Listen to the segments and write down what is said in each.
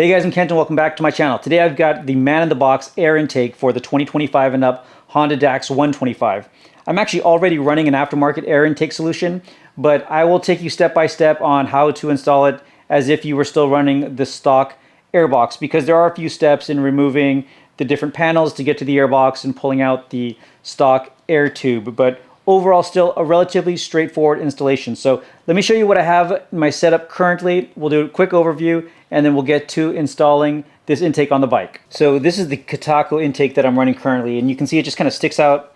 Hey guys, I'm Kent and welcome back to my channel. Today I've got the man-in-the-box air intake for the 2025 and up Honda Dax 125. I'm actually already running an aftermarket air intake solution, but I will take you step by step on how to install it as if you were still running the stock airbox, because there are a few steps in removing the different panels to get to the airbox and pulling out the stock air tube. But overall, still a relatively straightforward installation. So let me show you what I have in my setup currently. We'll do a quick overview and then we'll get to installing this intake on the bike. So this is the Kitaco intake that I'm running currently, and you can see it just kind of sticks out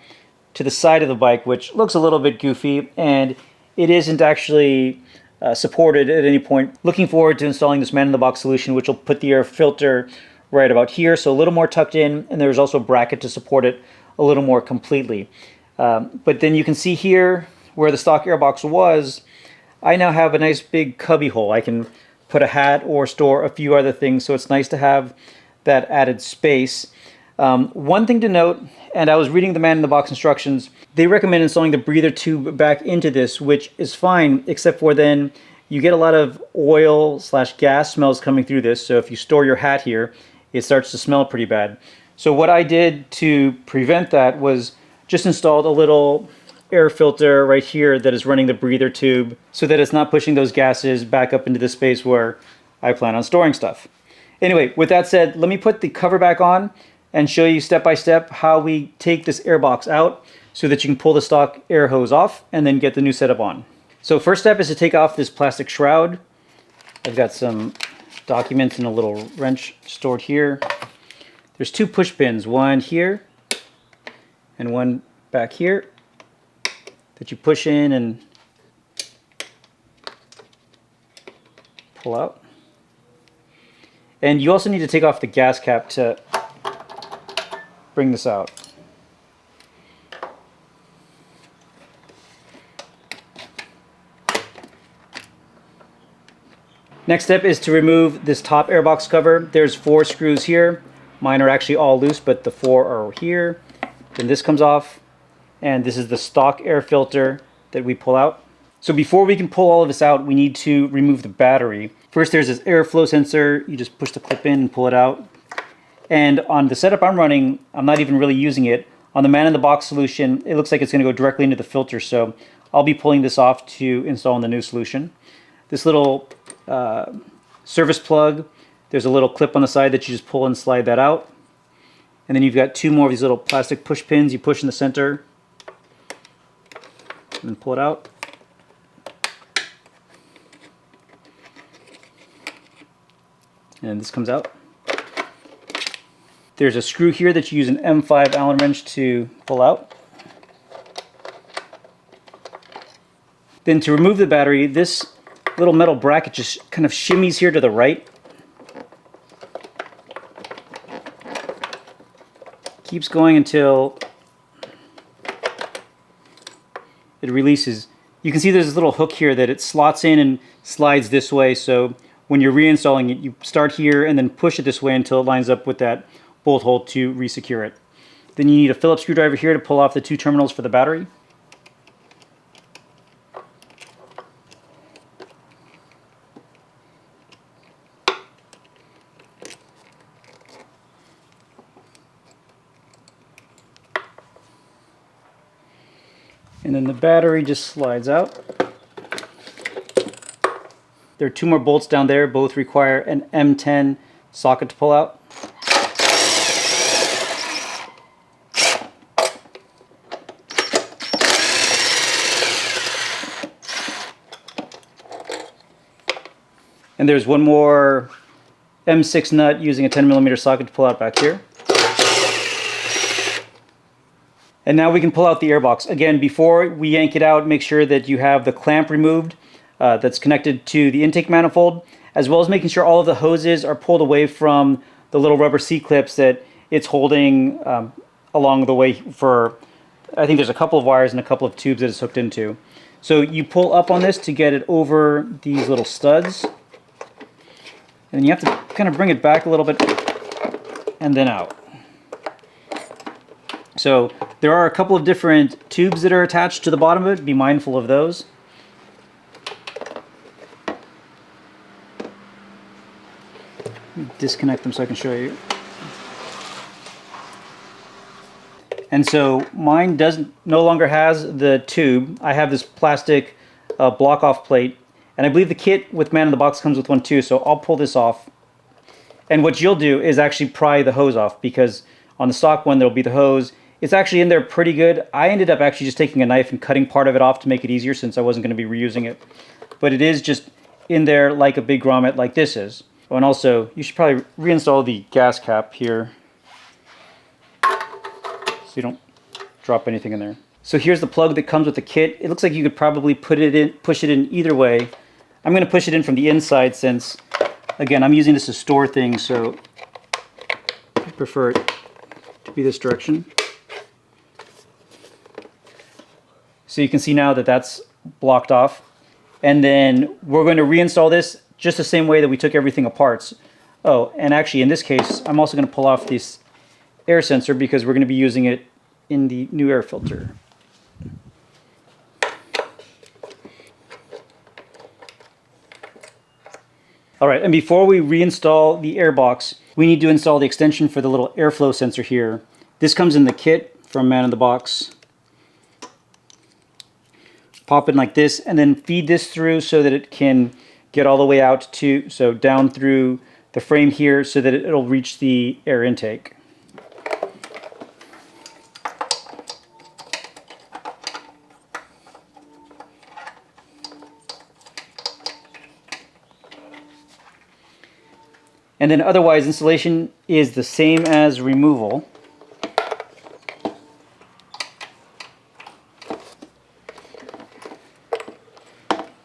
to the side of the bike, which looks a little bit goofy, and it isn't actually supported at any point. Looking forward to installing this man-in-the-box solution, which will put the air filter right about here, so a little more tucked in, and there's also a bracket to support it a little more completely. But then you can see here where the stock airbox was, I now have a nice big cubby hole. I can put a hat or store a few other things, so it's nice to have that added space. One thing to note, and I was reading the man-in-the-box instructions, they recommend installing the breather tube back into this, which is fine, except for then you get a lot of oil/gas smells coming through this, so if you store your hat here, it starts to smell pretty bad. So what I did to prevent that was just installed a little air filter right here that is running the breather tube so that it's not pushing those gases back up into the space where I plan on storing stuff. Anyway, with that said, let me put the cover back on and show you step by step how we take this airbox out so that you can pull the stock air hose off and then get the new setup on. So first step is to take off this plastic shroud. I've got some documents and a little wrench stored here. There's two push pins, one here and one back here, that you push in and pull out. And you also need to take off the gas cap to bring this out. Next step is to remove this top airbox cover. There's 4 screws here. Mine are actually all loose, but the 4 are here. Then this comes off, and this is the stock air filter that we pull out. So before we can pull all of this out, we need to remove the battery. First, there's this airflow sensor. You just push the clip in and pull it out. And on the setup I'm running, I'm not even really using it. On the man-in-the-box solution, it looks like it's going to go directly into the filter, so I'll be pulling this off to install in the new solution. This little service plug, there's a little clip on the side that you just pull and slide that out. And then you've got 2 more of these little plastic push pins you push in the center and then pull it out. And this comes out. There's a screw here that you use an M5 Allen wrench to pull out. Then to remove the battery, this little metal bracket just kind of shimmies here to the right. Keeps going until it releases. You can see there's this little hook here that it slots in and slides this way, so when you're reinstalling it, you start here and then push it this way until it lines up with that bolt hole to resecure it. Then you need a Phillips screwdriver here to pull off the 2 terminals for the battery. And then the battery just slides out. There are 2 more bolts down there. Both require an M10 socket to pull out. And there's 1 more M6 nut using a 10mm socket to pull out back here. And now we can pull out the airbox. Again, before we yank it out, make sure that you have the clamp removed that's connected to the intake manifold, as well as making sure all of the hoses are pulled away from the little rubber C-clips that it's holding along the way for, I think there's a couple of wires and a couple of tubes that it's hooked into. So you pull up on this to get it over these little studs, and you have to kind of bring it back a little bit and then out. So there are a couple of different tubes that are attached to the bottom of it. Be mindful of those. disconnect them so I can show you. And so mine no longer has the tube. I have this plastic block off plate, and I believe the kit with Man in the Box comes with one too, so I'll pull this off. And what you'll do is actually pry the hose off, because on the stock one there'll be the hose. It's actually in there pretty good. I ended up actually just taking a knife and cutting part of it off to make it easier, since I wasn't going to be reusing it. But it is just in there like a big grommet like this is. Oh, and also, you should probably reinstall the gas cap here, so you don't drop anything in there. So here's the plug that comes with the kit. It looks like you could probably push it in either way. I'm going to push it in from the inside since, again, I'm using this to store things, so I prefer it to be this direction. So you can see now that that's blocked off. And then we're going to reinstall this just the same way that we took everything apart. Oh, and actually in this case, I'm also going to pull off this air sensor because we're going to be using it in the new air filter. All right, and before we reinstall the Airbox, we need to install the extension for the little airflow sensor here. This comes in the kit from Man in the Box. Pop it like this, and then feed this through so that it can get all the way out to, so down through the frame here so that it'll reach the air intake. And then otherwise, installation is the same as removal.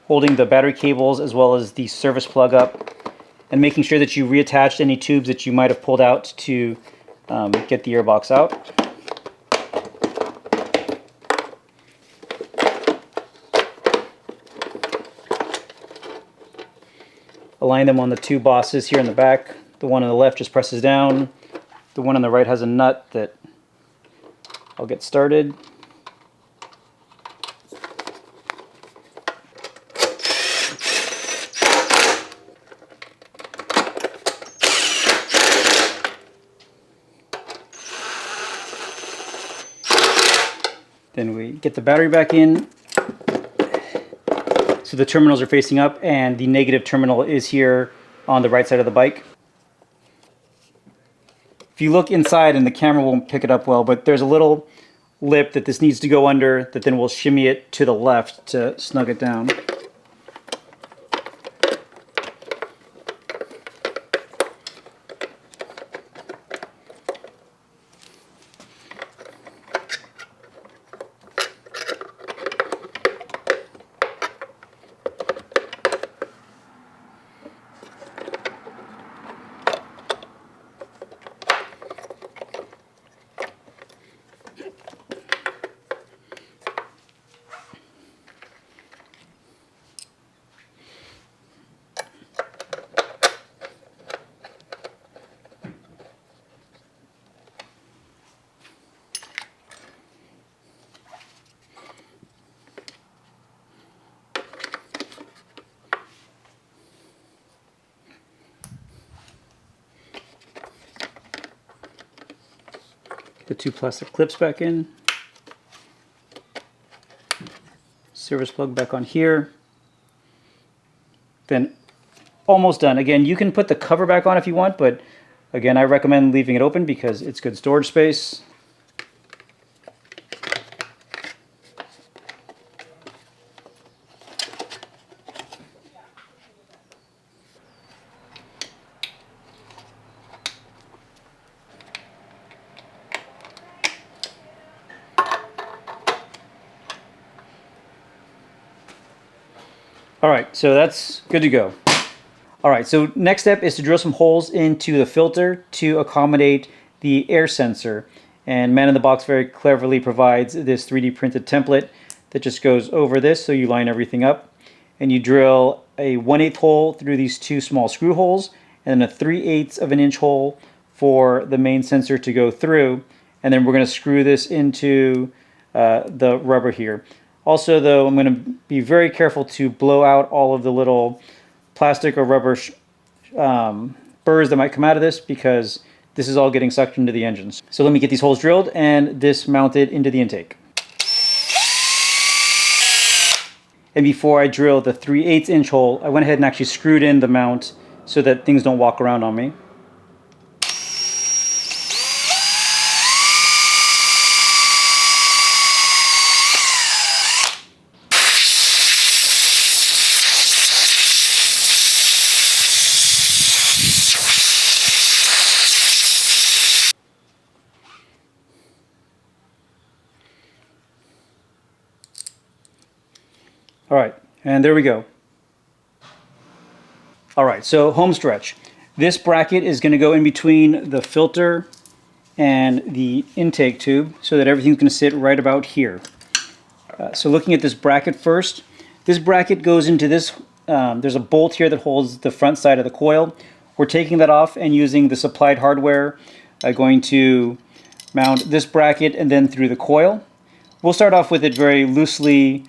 Holding the battery cables as well as the service plug up, and making sure that you reattach any tubes that you might have pulled out to get the Airbox out. Align them on the two bosses here in the back. The one on the left just presses down. The one on the right has a nut that I'll get started. Then we get the battery back in. So the terminals are facing up, and the negative terminal is here on the right side of the bike. If you look inside, and the camera won't pick it up well, but there's a little lip that this needs to go under that then we'll shimmy it to the left to snug it down. The two plastic clips back in. Service plug back on here. Then almost done. Again, you can put the cover back on if you want, but again, I recommend leaving it open because it's good storage space. All right, so that's good to go. All right, so next step is to drill some holes into the filter to accommodate the air sensor. And Man in the Box very cleverly provides this 3D printed template that just goes over this, so you line everything up. And you drill a 1/8 hole through these two small screw holes, and then a 3/8 of an inch hole for the main sensor to go through. And then we're going to screw this into the rubber here. Also, though, I'm going to be very careful to blow out all of the little plastic or rubber spurs that might come out of this because this is all getting sucked into the engines. So let me get these holes drilled and this mounted into the intake. And before I drill the 3/8 inch hole, I went ahead and actually screwed in the mount so that things don't walk around on me. All right, and there we go. All right, so home stretch. This bracket is going to go in between the filter and the intake tube so that everything's going to sit right about here. So looking at this bracket first, this bracket goes into this, there's a bolt here that holds the front side of the coil. We're taking that off and using the supplied hardware, going to mount this bracket and then through the coil. We'll start off with it very loosely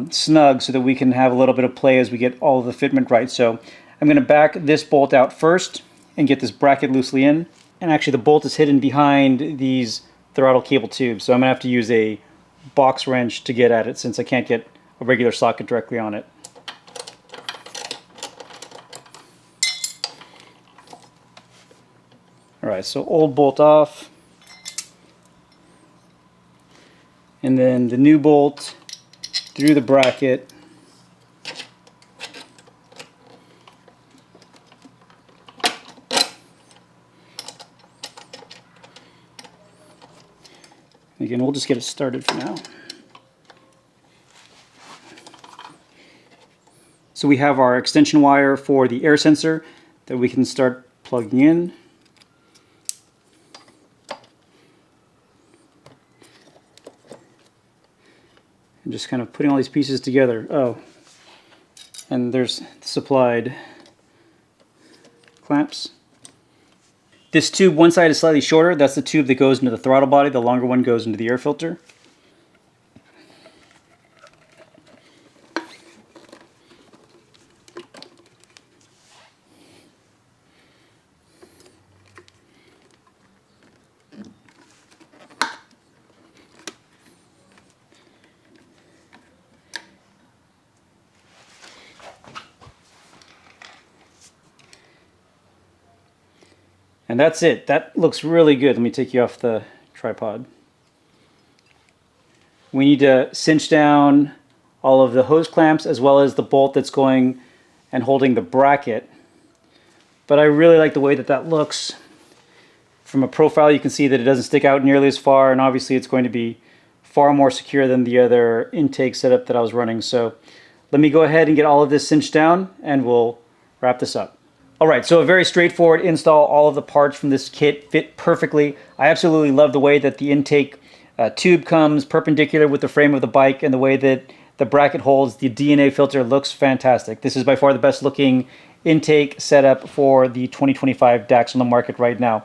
snug so that we can have a little bit of play as we get all of the fitment right. So I'm going to back this bolt out first and get this bracket loosely in. And actually the bolt is hidden behind these throttle cable tubes, so I'm going to have to use a box wrench to get at it since I can't get a regular socket directly on it. Alright, so old bolt off. And then the new bolt through the bracket. Again, we'll just get it started for now. So we have our extension wire for the air sensor that we can start plugging in. And just kind of putting all these pieces together. Oh, and there's the supplied clamps. This tube, one side is slightly shorter. That's the tube that goes into the throttle body. The longer one goes into the air filter. And that's it. That looks really good. Let me take you off the tripod. We need to cinch down all of the hose clamps as well as the bolt that's going and holding the bracket. But I really like the way that that looks. From a profile you can see that it doesn't stick out nearly as far, and obviously it's going to be far more secure than the other intake setup that I was running. So let me go ahead and get all of this cinched down and we'll wrap this up. Alright, so a very straightforward install. All of the parts from this kit fit perfectly. I absolutely love the way that the intake tube comes perpendicular with the frame of the bike and the way that the bracket holds the DNA filter looks fantastic. This is by far the best looking intake setup for the 2025 Dax on the market right now.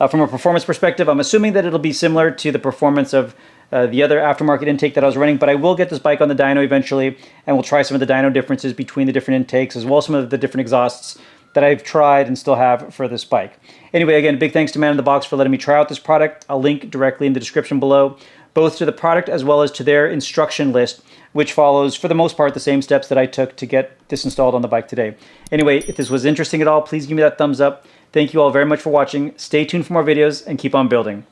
From a performance perspective, I'm assuming that it'll be similar to the performance of the other aftermarket intake that I was running, but I will get this bike on the dyno eventually and we'll try some of the dyno differences between the different intakes as well as some of the different exhausts that I've tried and still have for this bike. Anyway, again, big thanks to MNNTHBX for letting me try out this product. I'll link directly in the description below, both to the product as well as to their instruction list, which follows, for the most part, the same steps that I took to get this installed on the bike today. Anyway, if this was interesting at all, please give me that thumbs up. Thank you all very much for watching. Stay tuned for more videos and keep on building.